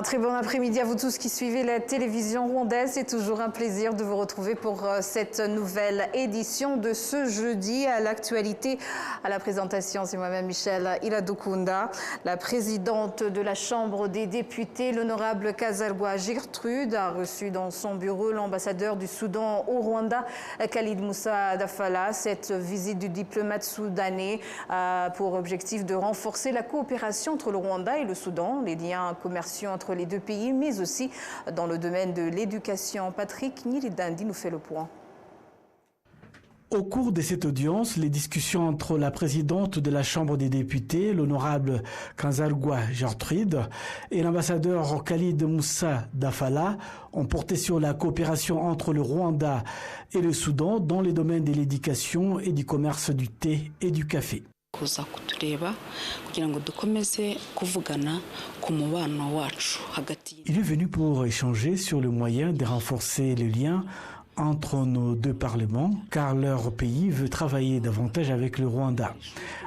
Un très bon après-midi à vous tous qui suivez la télévision rwandaise. C'est toujours un plaisir de vous retrouver pour cette nouvelle édition de ce jeudi. À l'actualité, à la présentation, c'est moi-même Michel Iradukunda, la présidente de la Chambre des députés, l'honorable Kazalwa Gertrude, a reçu dans son bureau l'ambassadeur du Soudan au Rwanda, Khalid Moussa Dafala. Cette visite du diplomate soudanais a pour objectif de renforcer la coopération entre le Rwanda et le Soudan, les liens commerciaux entre les deux pays, mais aussi dans le domaine de l'éducation. Patrick Nilidandi nous fait le point. Au cours de cette audience, les discussions entre la présidente de la Chambre des députés, l'honorable Kazalwa Gertrude, et l'ambassadeur Khalid Moussa Dafala ont porté sur la coopération entre le Rwanda et le Soudan dans les domaines de l'éducation et du commerce du thé et du café. Il est venu pour échanger sur le moyen de renforcer les liens entre nos deux parlements, car leur pays veut travailler davantage avec le Rwanda.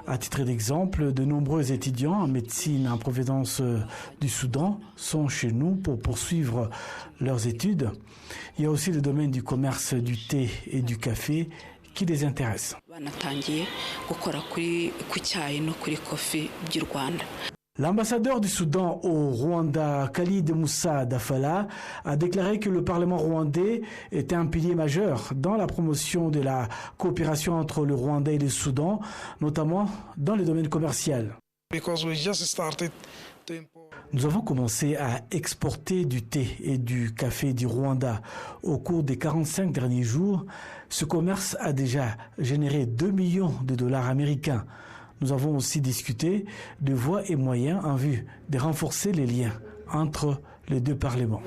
À titre d'exemple, de nombreux étudiants en médecine en provenance du Soudan sont chez nous pour poursuivre leurs études. Il y a aussi le domaine du commerce du thé et du café qui les intéresse. L'ambassadeur du Soudan au Rwanda, Khalid Moussa Dafala, a déclaré que le Parlement rwandais était un pilier majeur dans la promotion de la coopération entre le Rwanda et le Soudan, notamment dans le domaine commercial. Nous avons commencé à exporter du thé et du café du Rwanda. Au cours des 45 derniers jours, ce commerce a déjà généré 2 millions de dollars américains. Nous avons aussi discuté de voies et moyens en vue de renforcer les liens entre les deux parlements.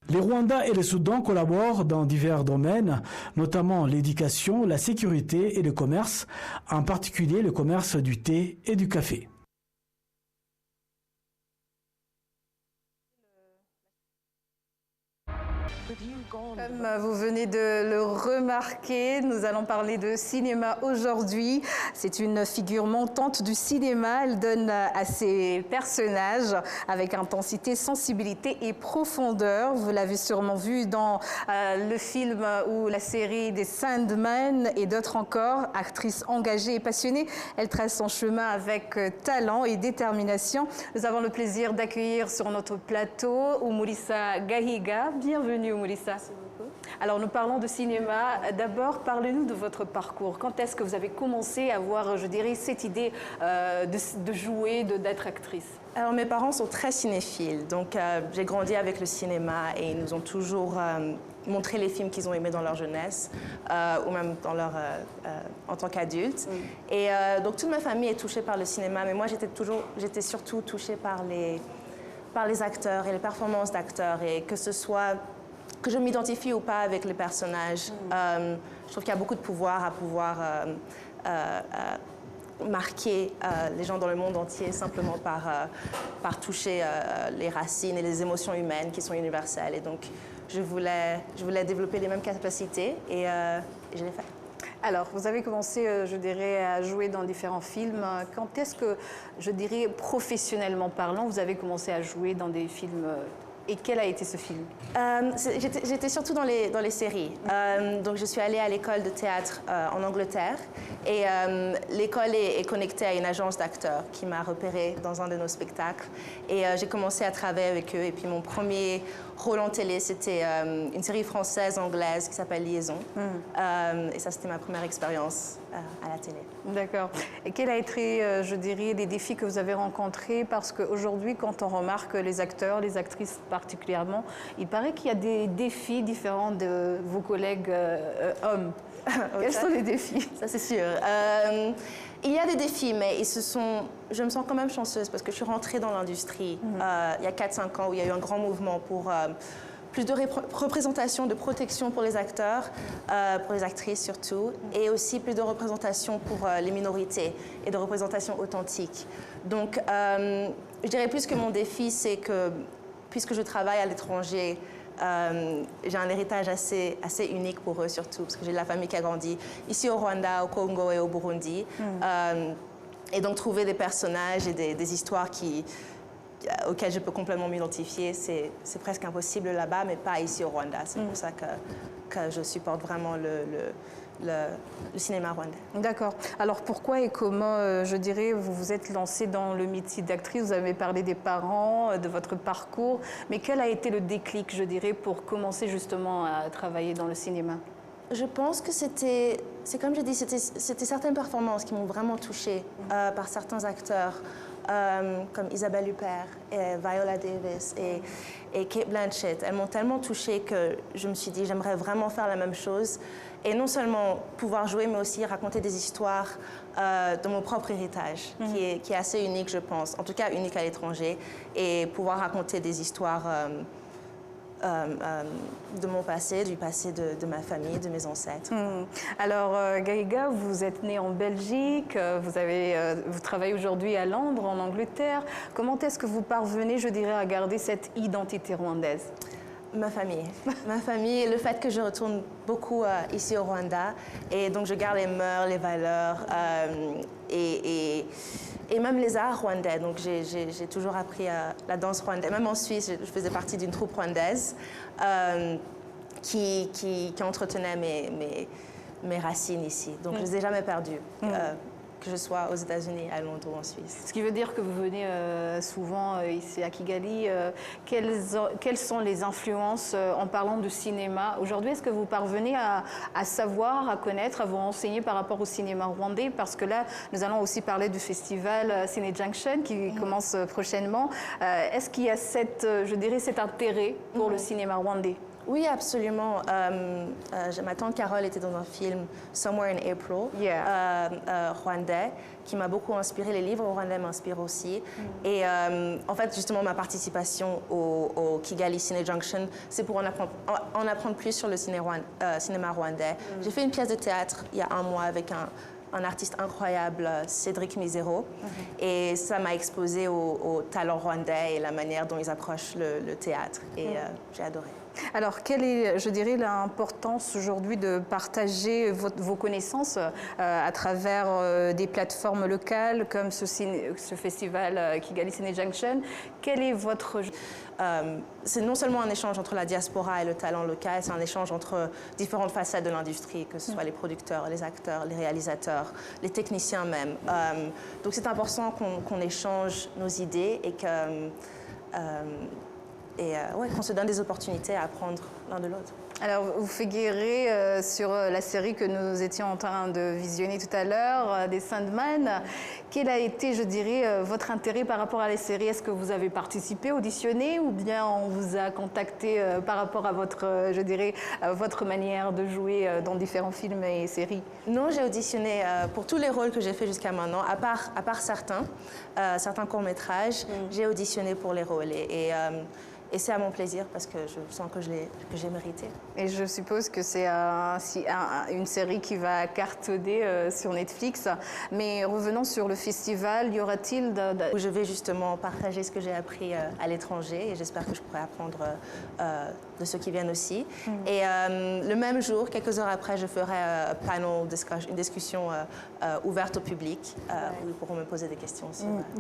Le Rwanda et le Soudan collaborent dans divers domaines, notamment l'éducation, la sécurité et le commerce, en particulier le commerce du thé et du café. Comme vous venez de le remarquer, nous allons parler de cinéma aujourd'hui. C'est une figure montante du cinéma. Elle donne à ses personnages avec intensité, sensibilité et profondeur. Vous l'avez sûrement vu dans le film ou la série des Sandman et d'autres encore. Actrice engagée et passionnée, elle trace son chemin avec talent et détermination. Nous avons le plaisir d'accueillir sur notre plateau Umulisa Gahiga. Bienvenue Umulisa. Alors nous parlons de cinéma. D'abord, parlez-nous de votre parcours. Quand est-ce que vous avez commencé à avoir, je dirais, cette idée de jouer, d'être actrice? Alors mes parents sont très cinéphiles, donc j'ai grandi avec le cinéma et ils nous ont toujours montré les films qu'ils ont aimés dans leur jeunesse ou même dans leur, en tant qu'adultes. Et donc toute ma famille est touchée par le cinéma, mais moi j'étais surtout touchée par les acteurs et les performances d'acteurs, et que ce soit que je m'identifie ou pas avec les personnages. Je trouve qu'il y a beaucoup de pouvoir à pouvoir marquer les gens dans le monde entier simplement par toucher les racines et les émotions humaines qui sont universelles. Et donc, je voulais développer les mêmes capacités et je l'ai fait. Alors, vous avez commencé, je dirais, à jouer dans différents films. Quand est-ce que, je dirais, professionnellement parlant, vous avez commencé à jouer dans des films et quel a été ce film? J'étais surtout dans les séries. Donc je suis allée à l'école de théâtre en Angleterre et l'école est connectée à une agence d'acteurs qui m'a repérée dans un de nos spectacles. Et j'ai commencé à travailler avec eux. Et puis mon premier rôle en télé, c'était une série française-anglaise qui s'appelle Liaison. Et ça, c'était ma première expérience à la télé. D'accord. Et quels ont été, je dirais, les défis que vous avez rencontrés? Parce qu'aujourd'hui, quand on remarque les acteurs, les actrices particulièrement, il paraît qu'il y a des défis différents de vos collègues hommes. Quels sont les défis? Ça, c'est sûr. Il y a des défis, mais je me sens quand même chanceuse parce que je suis rentrée dans l'industrie il y a 4-5 ans où il y a eu un grand mouvement pour plus de représentation, de protection pour les acteurs, pour les actrices surtout, et aussi plus de représentation pour les minorités et de représentation authentique. Donc, je dirais plus que mon défi, c'est que puisque je travaille à l'étranger, j'ai un héritage assez unique pour eux surtout, parce que j'ai de la famille qui a grandi ici au Rwanda, au Congo et au Burundi. Et donc trouver des personnages et des histoires qui auquel je peux complètement m'identifier. C'est presque impossible là-bas, mais pas ici au Rwanda. C'est pour ça que je supporte vraiment le cinéma rwandais. D'accord. Alors pourquoi et comment, je dirais, vous vous êtes lancée dans le métier d'actrice? Vous avez parlé des parents, de votre parcours, mais quel a été le déclic, je dirais, pour commencer justement à travailler dans le cinéma? Je pense que c'est comme j'ai dit, c'était certaines performances qui m'ont vraiment touchée par certains acteurs, comme Isabelle Huppert, et Viola Davis et Cate Blanchett. Elles m'ont tellement touchée que je me suis dit, j'aimerais vraiment faire la même chose. Et non seulement pouvoir jouer, mais aussi raconter des histoires de mon propre héritage, qui est assez unique, je pense, en tout cas unique à l'étranger, et pouvoir raconter des histoires de mon passé, du passé de ma famille, de mes ancêtres. Alors, Gaïga, vous êtes née en Belgique, vous travaillez aujourd'hui à Londres, en Angleterre. Comment est-ce que vous parvenez, je dirais, à garder cette identité rwandaise? Ma famille. Ma famille, le fait que je retourne beaucoup ici au Rwanda, et donc je garde les mœurs, les valeurs et même les arts rwandais. Donc j'ai toujours appris la danse rwandaise. Même en Suisse, je faisais partie d'une troupe rwandaise qui entretenait mes racines ici. Donc je ne les ai jamais perdues. Que je sois aux États-Unis, à Londres ou en Suisse. Ce qui veut dire que vous venez souvent ici à Kigali. Quelles sont les influences en parlant de cinéma aujourd'hui? Est-ce que vous parvenez à savoir, à connaître, à vous renseigner par rapport au cinéma rwandais? Parce que là, nous allons aussi parler du festival Ciné Junction qui commence prochainement. Est-ce qu'il y a je dirais, cet intérêt pour le cinéma rwandais? Oui, absolument. Ma tante Carole était dans un film, Somewhere in April, rwandais, qui m'a beaucoup inspiré. Les livres rwandais m'inspirent aussi. Et en fait, justement, ma participation au Kigali Ciné Junction, c'est pour en apprendre plus sur le cinéma rwandais. J'ai fait une pièce de théâtre il y a un mois avec un artiste incroyable, Cédric Misero. Et ça m'a exposé au talent rwandais et la manière dont ils approchent le théâtre. Et j'ai adoré. Alors, quelle est, je dirais, l'importance aujourd'hui de partager vos connaissances à travers des plateformes locales comme ce festival Kigali Ciné Junction? Quel est votre... C'est non seulement un échange entre la diaspora et le talent local, c'est un échange entre différentes facettes de l'industrie, que ce soit les producteurs, les acteurs, les réalisateurs, les techniciens même. Donc c'est important qu'on échange nos idées et qu'on se donne des opportunités à apprendre l'un de l'autre. Alors, vous figurez sur la série que nous étions en train de visionner tout à l'heure, des Sandman. Quel a été, je dirais, votre intérêt par rapport à la série? Est-ce que vous avez participé, auditionné, ou bien on vous a contacté par rapport à votre, je dirais, votre manière de jouer dans différents films et séries? Non, j'ai auditionné pour tous les rôles que j'ai fait jusqu'à maintenant, à part certains courts-métrages, j'ai auditionné pour les rôles. Et c'est à mon plaisir parce que je sens que j'ai mérité. Et je suppose que c'est une série qui va cartonner sur Netflix. Mais revenons sur le festival, y aura-t-il où je vais justement partager ce que j'ai appris à l'étranger et j'espère que je pourrai apprendre de ceux qui viennent aussi. Et le même jour, quelques heures après, je ferai une discussion ouverte au public où ils pourront me poser des questions.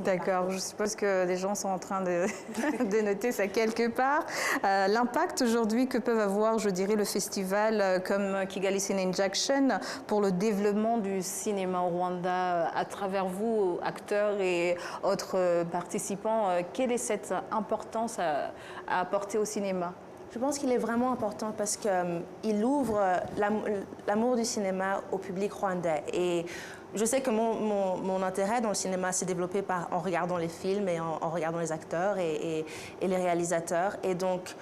D'accord, je suppose que les gens sont en train de noter ça quelque part. L'impact aujourd'hui que peuvent avoir, je dirais, le festival comme Kigali Ciné Junction pour le développement du cinéma au Rwanda à travers vous, acteurs et autres participants, quelle est cette importance à apporter au cinéma? Je pense qu'il est vraiment important parce qu'il ouvre l'amour du cinéma au public rwandais. Et je sais que mon intérêt dans le cinéma s'est développé en regardant les films et en regardant les acteurs et les réalisateurs. Et donc,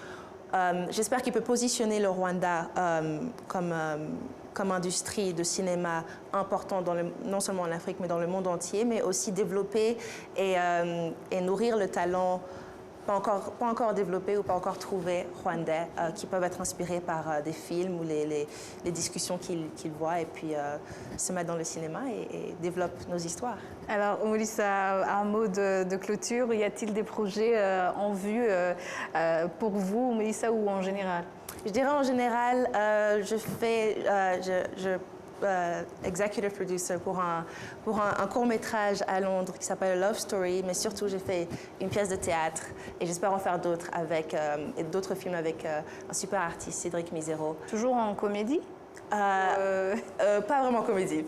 j'espère qu'il peut positionner le Rwanda comme industrie de cinéma important non seulement en Afrique, mais dans le monde entier, mais aussi développer et nourrir le talent pas encore développés ou pas encore trouvés rwandais qui peuvent être inspirés par des films ou les discussions qu'ils voient et puis se mettre dans le cinéma et développent nos histoires. Alors, Melissa, un mot de clôture. Y a-t-il des projets en vue pour vous, Melissa, ou en général? Je dirais en général, je executive producer pour un court-métrage à Londres qui s'appelle Love Story, mais surtout j'ai fait une pièce de théâtre et j'espère en faire d'autres et d'autres films avec un super artiste, Cédric Misero. Toujours en comédie? Pas vraiment comédie.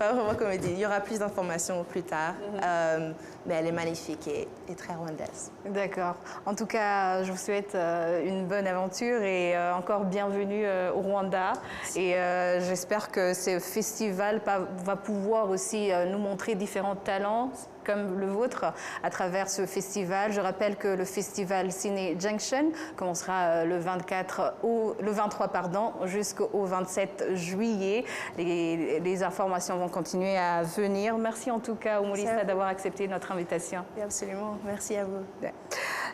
Il y aura plus d'informations plus tard, mais elle est magnifique et très rwandaise. D'accord. En tout cas, je vous souhaite une bonne aventure et encore bienvenue au Rwanda. Merci. Et j'espère que ce festival va pouvoir aussi nous montrer différents talents comme le vôtre à travers ce festival. Je rappelle que le festival Ciné Junction commencera le 23 jusqu'au 27 juillet. Les informations vont continuer à venir. Merci en tout cas, Umulisa, d'avoir accepté notre invitation. Oui, absolument. Merci à vous.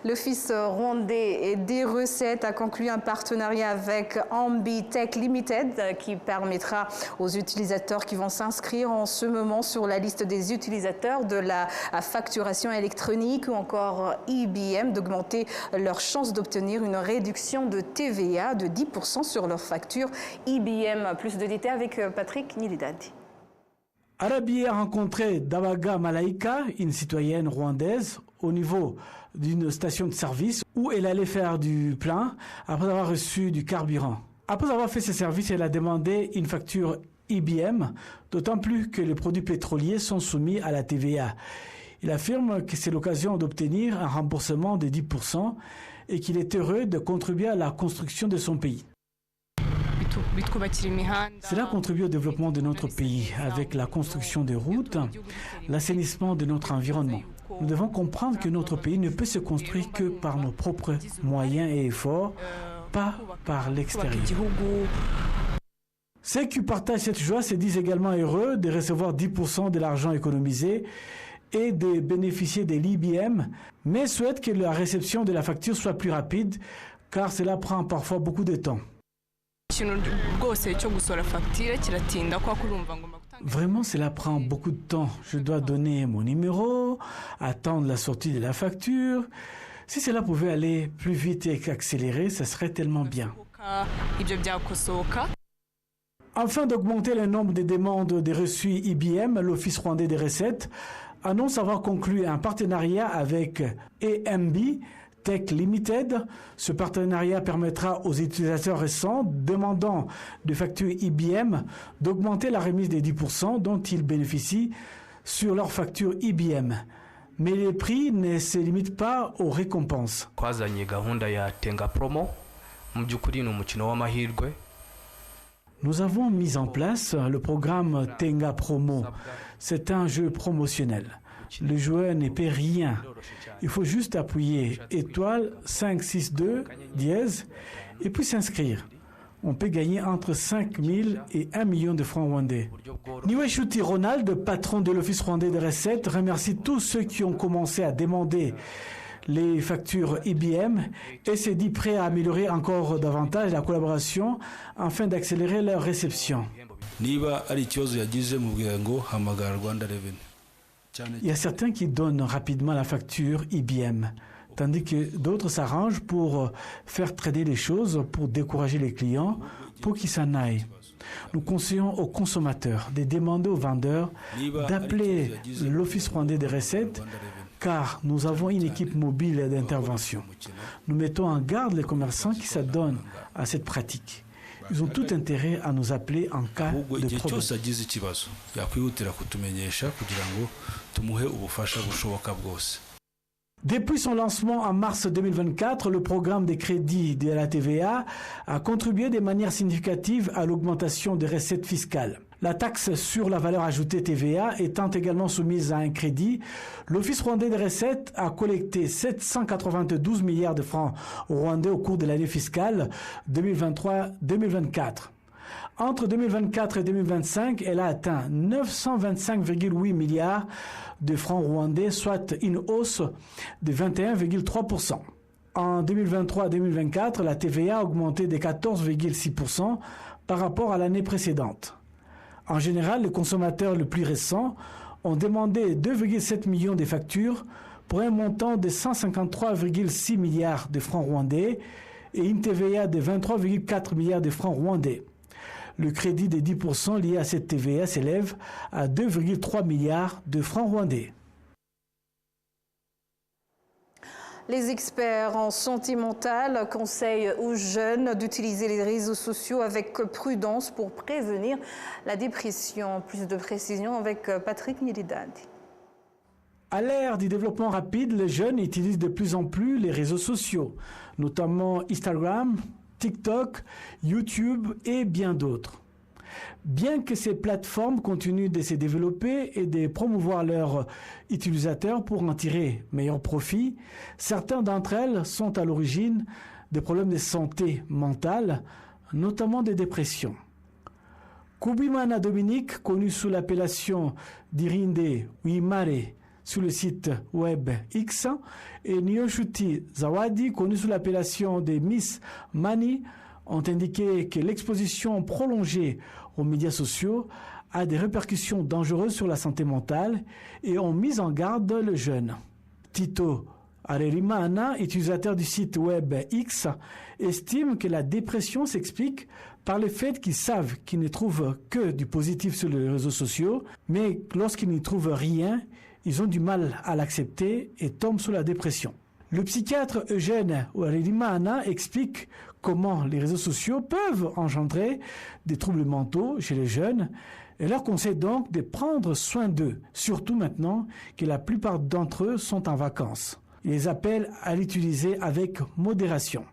L'Office rwandais des recettes a conclu un partenariat avec Ambi Tech Limited qui permettra aux utilisateurs qui vont s'inscrire en ce moment sur la liste des utilisateurs de la facturation électronique ou encore IBM d'augmenter leurs chances d'obtenir une réduction de TVA de 10% sur leurs factures IBM. Plus de détails avec Patrick Nilidadi. Arabi a rencontré Dawaga Malaika, une citoyenne rwandaise, au niveau d'une station de service où elle allait faire du plein après avoir reçu du carburant. Après avoir fait ses services, elle a demandé une facture IBM, d'autant plus que les produits pétroliers sont soumis à la TVA. Il affirme que c'est l'occasion d'obtenir un remboursement de 10% et qu'il est heureux de contribuer à la construction de son pays. Cela contribue au développement de notre pays avec la construction des routes, l'assainissement de notre environnement. Nous devons comprendre que notre pays ne peut se construire que par nos propres moyens et efforts, pas par l'extérieur. Ceux qui partagent cette joie se disent également heureux de recevoir 10% de l'argent économisé et de bénéficier de l'IBM, mais souhaitent que la réception de la facture soit plus rapide, car cela prend parfois beaucoup de temps. Vraiment, cela prend beaucoup de temps. Je dois donner mon numéro, attendre la sortie de la facture. Si cela pouvait aller plus vite et accélérer, ça serait tellement bien. Afin d'augmenter le nombre de demandes de reçus IBM, l'Office rwandais des recettes annonce avoir conclu un partenariat avec AMB Tech Limited. Ce partenariat permettra aux utilisateurs récents demandant des factures IBM d'augmenter la remise des 10% dont ils bénéficient sur leurs factures IBM. Mais les prix ne se limitent pas aux récompenses. Nous avons mis en place le programme Tenga Promo. C'est un jeu promotionnel. Le joueur ne paie rien. Il faut juste appuyer étoile 562 dièse et puis s'inscrire. On peut gagner entre 5 000 et 1 million de francs rwandais. Niweshuti Ronald, patron de l'Office rwandais des recettes, remercie tous ceux qui ont commencé à demander les factures IBM et s'est dit prêt à améliorer encore davantage la collaboration afin d'accélérer leur réception. Il y a certains qui donnent rapidement la facture IBM, tandis que d'autres s'arrangent pour faire trader les choses, pour décourager les clients, pour qu'ils s'en aillent. Nous conseillons aux consommateurs de demander aux vendeurs d'appeler l'Office rwandais des recettes, car nous avons une équipe mobile d'intervention. Nous mettons en garde les commerçants qui s'adonnent à cette pratique. Ils ont tout intérêt à nous appeler en cas de problème. Depuis son lancement en mars 2024, le programme des crédits de la TVA a contribué de manière significative à l'augmentation des recettes fiscales. La taxe sur la valeur ajoutée TVA étant également soumise à un crédit, l'Office rwandais des recettes a collecté 792 milliards de francs rwandais au cours de l'année fiscale 2023-2024. Entre 2024 et 2025, elle a atteint 925,8 milliards de francs rwandais, soit une hausse de 21,3%. En 2023-2024, la TVA a augmenté de 14,6% par rapport à l'année précédente. En général, les consommateurs les plus récents ont demandé 2,7 millions de factures pour un montant de 153,6 milliards de francs rwandais et une TVA de 23,4 milliards de francs rwandais. Le crédit des 10% lié à cette TVA s'élève à 2,3 milliards de francs rwandais. Les experts en santé mentale conseillent aux jeunes d'utiliser les réseaux sociaux avec prudence pour prévenir la dépression. Plus de précisions avec Patrick Nilidad. À l'ère du développement rapide, les jeunes utilisent de plus en plus les réseaux sociaux, notamment Instagram, TikTok, YouTube et bien d'autres. Bien que ces plateformes continuent de se développer et de promouvoir leurs utilisateurs pour en tirer meilleur profit, certains d'entre elles sont à l'origine des problèmes de santé mentale, notamment de dépression. Kubimana Dominique, connu sous l'appellation d'Irinde Uimare sur le site web X, et Nyoshuti Zawadi, connu sous l'appellation de Miss Mani, ont indiqué que l'exposition prolongée aux médias sociaux a des répercussions dangereuses sur la santé mentale et ont mis en garde le jeune. Tito Arerimana, utilisateur du site web X, estime que la dépression s'explique par le fait qu'ils savent qu'ils ne trouvent que du positif sur les réseaux sociaux, mais lorsqu'ils n'y trouvent rien, ils ont du mal à l'accepter et tombent sous la dépression. Le psychiatre Eugène Arerimana explique comment les réseaux sociaux peuvent engendrer des troubles mentaux chez les jeunes et leur conseille donc de prendre soin d'eux, surtout maintenant que la plupart d'entre eux sont en vacances. Il les appelle à l'utiliser avec modération.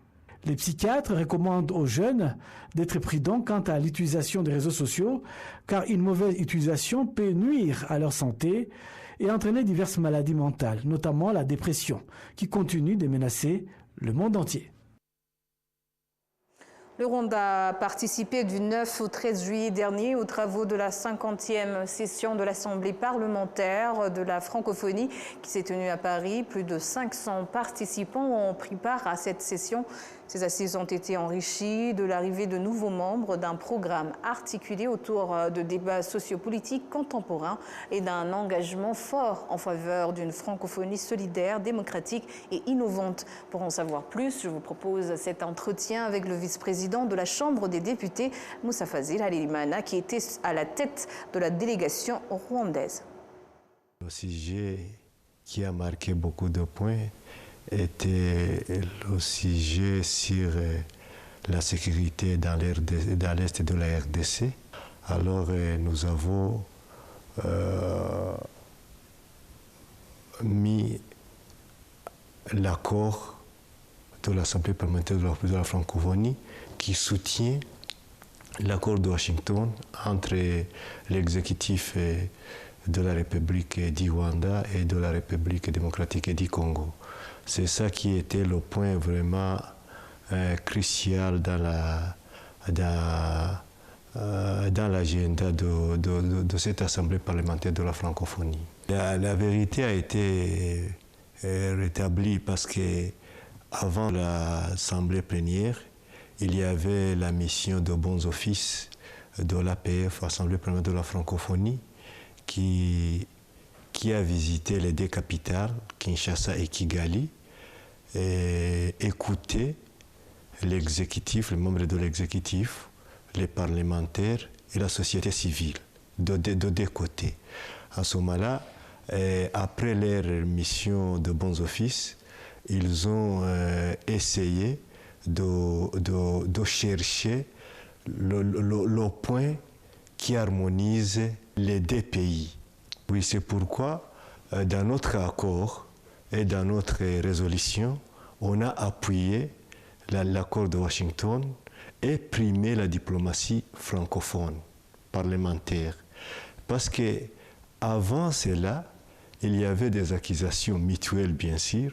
Les psychiatres recommandent aux jeunes d'être prudents quant à l'utilisation des réseaux sociaux, car une mauvaise utilisation peut nuire à leur santé et entraîner diverses maladies mentales, notamment la dépression, qui continue de menacer le monde entier. Le Rwanda a participé du 9 au 13 juillet dernier aux travaux de la 50e session de l'Assemblée parlementaire de la francophonie qui s'est tenue à Paris. Plus de 500 participants ont pris part à cette session. Ces assises ont été enrichies de l'arrivée de nouveaux membres d'un programme articulé autour de débats sociopolitiques contemporains et d'un engagement fort en faveur d'une francophonie solidaire, démocratique et innovante. Pour en savoir plus, je vous propose cet entretien avec le vice-président de la Chambre des députés, Moussa Fazil Harerimana, qui était à la tête de la délégation rwandaise. Le sujet qui a marqué beaucoup de points était le sujet sur la sécurité dans l'est de la RDC. Alors nous avons mis l'accord de l'Assemblée parlementaire de la francophonie qui soutient l'accord de Washington entre l'exécutif de la République du Rwanda et de la République démocratique du Congo. C'est ça qui était le point vraiment crucial dans l'agenda de cette Assemblée parlementaire de la francophonie. La vérité a été rétablie parce que avant l'Assemblée plénière, il y avait la mission de bons offices de l'APF, Assemblée parlementaire de la francophonie, qui a visité les deux capitales, Kinshasa et Kigali, et écouté l'exécutif, les membres de l'exécutif, les parlementaires et la société civile, de deux côtés. À ce moment-là, après leur mission de bons offices, ils ont essayé de chercher le point qui harmonise les deux pays. Oui, c'est pourquoi dans notre accord et dans notre résolution, on a appuyé l'accord de Washington et primé la diplomatie francophone parlementaire. Parce qu'avant cela, il y avait des accusations mutuelles, bien sûr.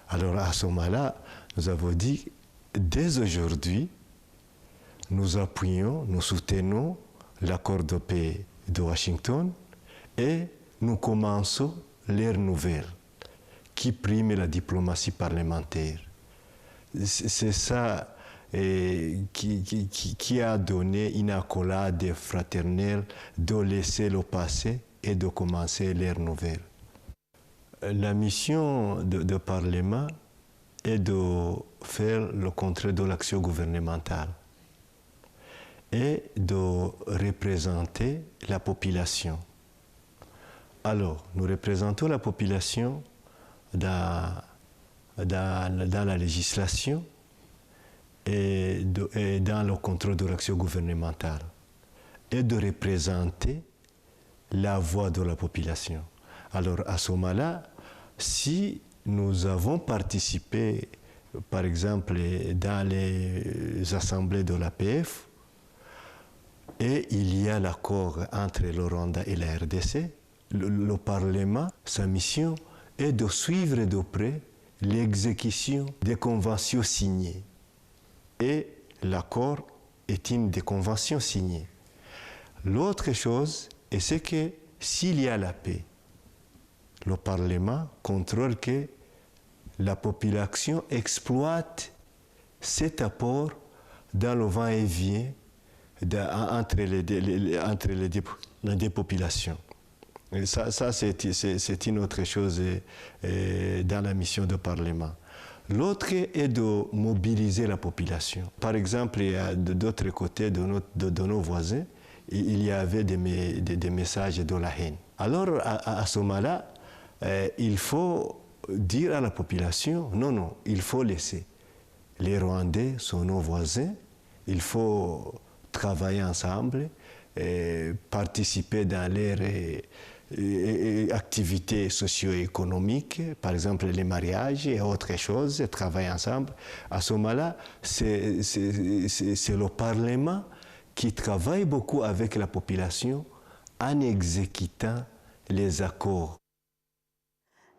Alors à ce moment-là, nous avons dit, dès aujourd'hui, nous appuyons, nous soutenons l'accord de paix de Washington et nous commençons l'ère nouvelle qui prime la diplomatie parlementaire. C'est ça qui a donné une accolade fraternelle de laisser le passé et de commencer l'ère nouvelle. La mission de Parlement est de faire le contrôle de l'action gouvernementale est de représenter la population. Alors, nous représentons la population dans la législation et dans le contrôle de l'action gouvernementale, et de représenter la voix de la population. Alors, à ce moment-là, si nous avons participé, par exemple, dans les assemblées de l'APF, et il y a l'accord entre le Rwanda et la RDC, le Parlement, sa mission est de suivre de près l'exécution des conventions signées. Et l'accord est une des conventions signées. L'autre chose, c'est que s'il y a la paix, le Parlement contrôle que la population exploite cet apport dans le va-et-vient entre les deux populations. Et ça c'est une autre chose dans la mission du Parlement. L'autre est de mobiliser la population. Par exemple, de d'autres côtés de nos voisins, il y avait des messages de la haine. Alors, à ce moment-là, il faut dire à la population, non, il faut laisser. Les Rwandais sont nos voisins, il faut travailler ensemble, participer dans leurs activités socio-économiques, par exemple les mariages et autres choses, travailler ensemble. À ce moment-là, c'est le Parlement qui travaille beaucoup avec la population en exécutant les accords.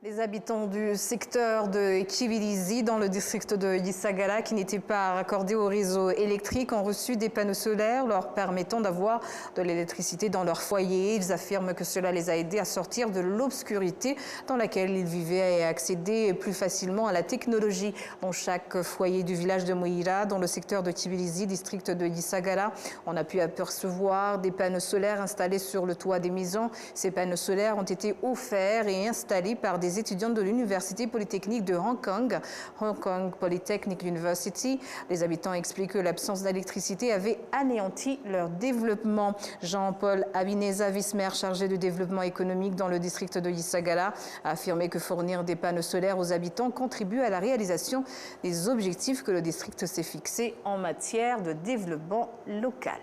Les habitants du secteur de Kibirizi, dans le district de Gisagala, qui n'étaient pas raccordés au réseau électrique, ont reçu des panneaux solaires leur permettant d'avoir de l'électricité dans leur foyer. Ils affirment que cela les a aidés à sortir de l'obscurité dans laquelle ils vivaient et à accéder plus facilement à la technologie. Dans chaque foyer du village de Moïra, dans le secteur de Kibirizi, district de Gisagala, on a pu apercevoir des panneaux solaires installés sur le toit des maisons. Ces panneaux solaires ont été offerts et installés par des étudiants de l'Université Polytechnique de Hong Kong, Hong Kong Polytechnic University. Les habitants expliquent que l'absence d'électricité avait anéanti leur développement. Jean-Paul Abineza, vice-maire chargé du développement économique dans le district de Gisagala, a affirmé que fournir des panneaux solaires aux habitants contribue à la réalisation des objectifs que le district s'est fixés en matière de développement local.